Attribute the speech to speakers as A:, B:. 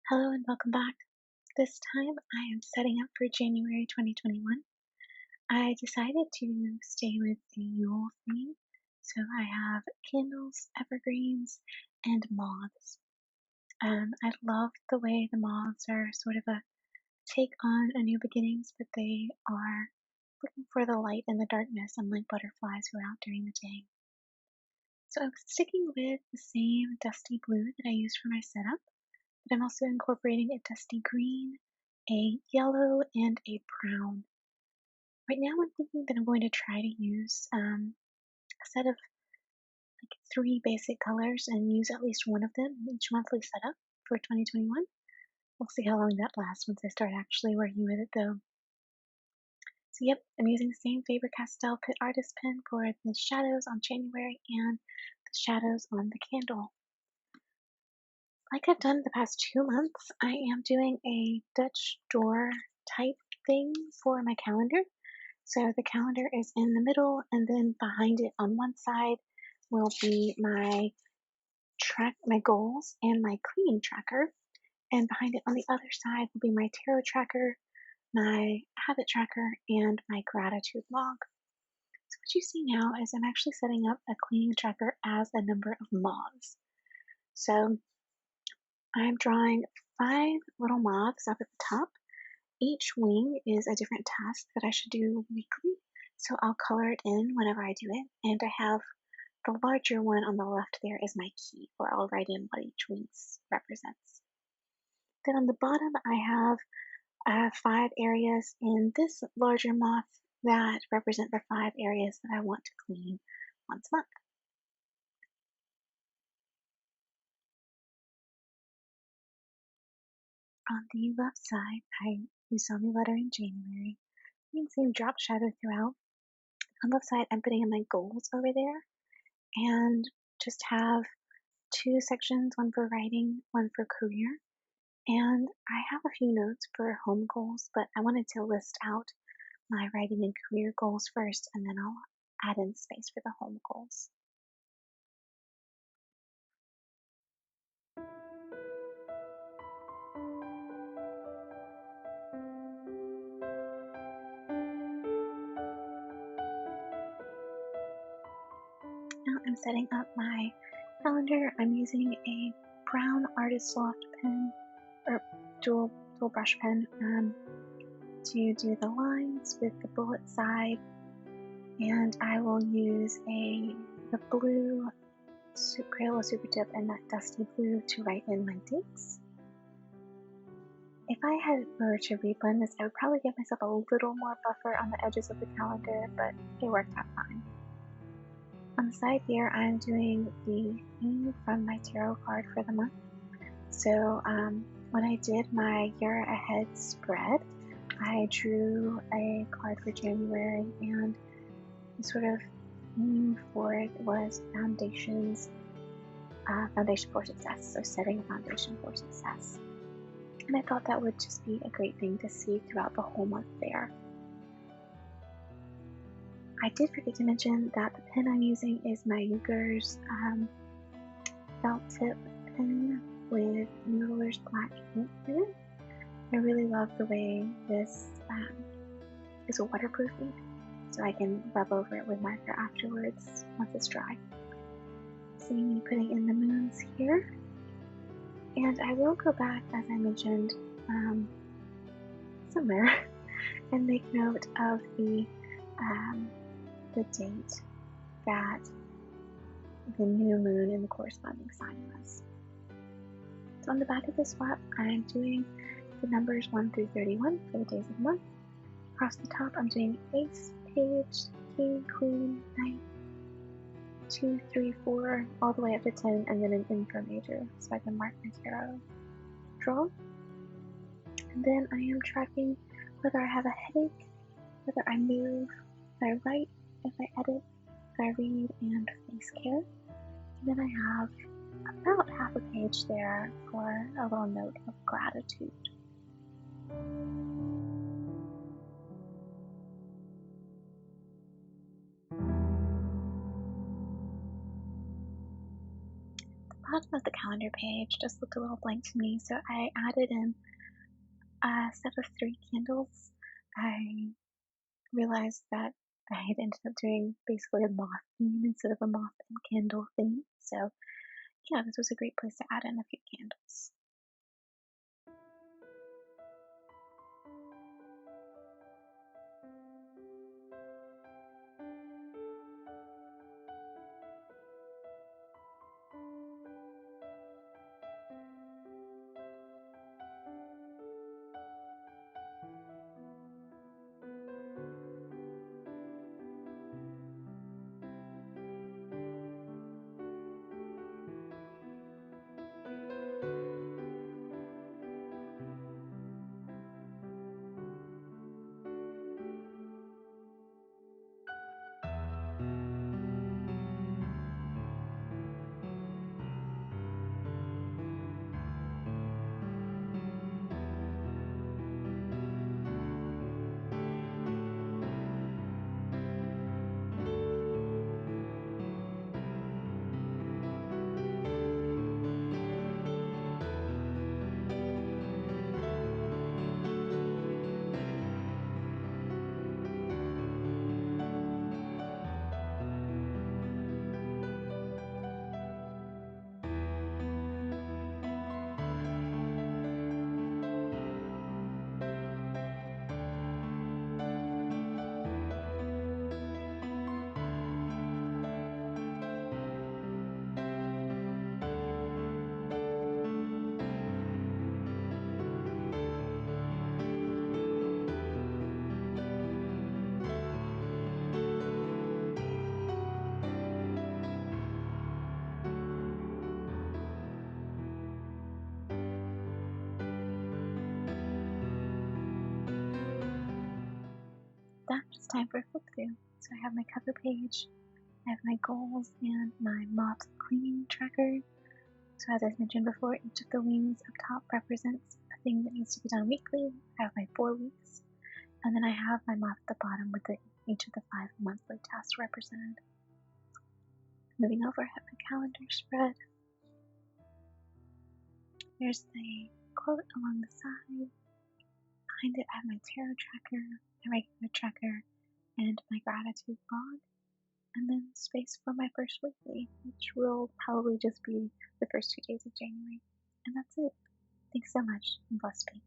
A: Hello and welcome back. This time I am setting up for January 2021. I decided to stay with the Yule theme, so I have candles, evergreens, and moths. I love the way the moths are sort of a take on a new beginnings, but they are looking for the light and the darkness, unlike butterflies who are out during the day. So I'm sticking with the same dusty blue that I used for my setup, but I'm also incorporating a dusty green, a yellow, and a brown. Right now I'm thinking that I'm going to try to use a set of like 3 basic colors and use at least one of them in each monthly setup for 2021. We'll see how long that lasts once I start actually working with it though. So yep, I'm using the same Faber Castell Pitt artist pen for the shadows on January and the shadows on the candle. Like I've done the past 2 months, I am doing a Dutch door type thing for my calendar. So the calendar is in the middle, and then behind it on one side will be my goals and my cleaning tracker, and behind it on the other side will be my tarot tracker, my habit tracker, and my gratitude log. So what you see now is I'm actually setting up a cleaning tracker as a number of moths. So I'm drawing 5 little moths up at the top. Each wing is a different task that I should do weekly, so I'll color it in whenever I do it, and I have the larger one on the left there is my key, where I'll write in what each wing represents. Then on the bottom I have 5 areas in this larger moth that represent the 5 areas that I want to clean once a month. On the left side, you saw me letter in January. You can see them drop shadow throughout. On the left side, I'm putting in my goals over there and just have 2 sections, one for writing, one for career. And I have a few notes for home goals, but I wanted to list out my writing and career goals first, and then I'll add in space for the home goals. Now I'm setting up my calendar. I'm using a brown artist loft pen or dual brush pen to do the lines with the bullet side, and I will use the blue Crayola Supertip and that dusty blue to write in my dates. If I were to reblend this, I would probably give myself a little more buffer on the edges of the calendar, but it worked out fine. On the side here, I'm doing the theme from my tarot card for the month. So when I did my year ahead spread, I drew a card for January, and the sort of theme for it was foundation for success, so setting a foundation for success. And I thought that would just be a great thing to see throughout the whole month there. I did forget to mention that the pen I'm using is Myuu's felt tip pen with Noodlers Black ink in it. I really love the way this is waterproof ink, so I can rub over it with marker afterwards once it's dry. See me putting in the moons here. And I will go back, as I mentioned, somewhere and make note of the date that the new moon in the corresponding sign was. So on the back of this flap, I'm doing the numbers 1 through 31 for the days of the month. Across the top, I'm doing ace, page, king, queen, knight, 2, 3, 4, all the way up to 10, and then an in for major, so I can mark my tarot draw. And then I am tracking whether I have a headache, whether I move, if I write, if I edit, if I read, and face care. And then I have about half a page there for a little note of gratitude. The bottom of the calendar page just looked a little blank to me, so I added in a set of 3 candles. I realized that I had ended up doing basically a moth theme instead of a moth and candle theme. So, yeah, this was a great place to add in a few candles. Now it's time for a flip through. So I have my cover page, I have my goals, and my moth cleaning tracker. So as I mentioned before, each of the wings up top represents a thing that needs to be done weekly. I have my 4 weeks, and then I have my moth at the bottom with each of the 5 monthly tasks represented. Moving over, I have my calendar spread. There's the quote along the side. Behind it, I have my tarot tracker, my regular tracker, and my gratitude log. And then space for my first weekly, which will probably just be the first 2 days of January. And that's it. Thanks so much, and blessed be.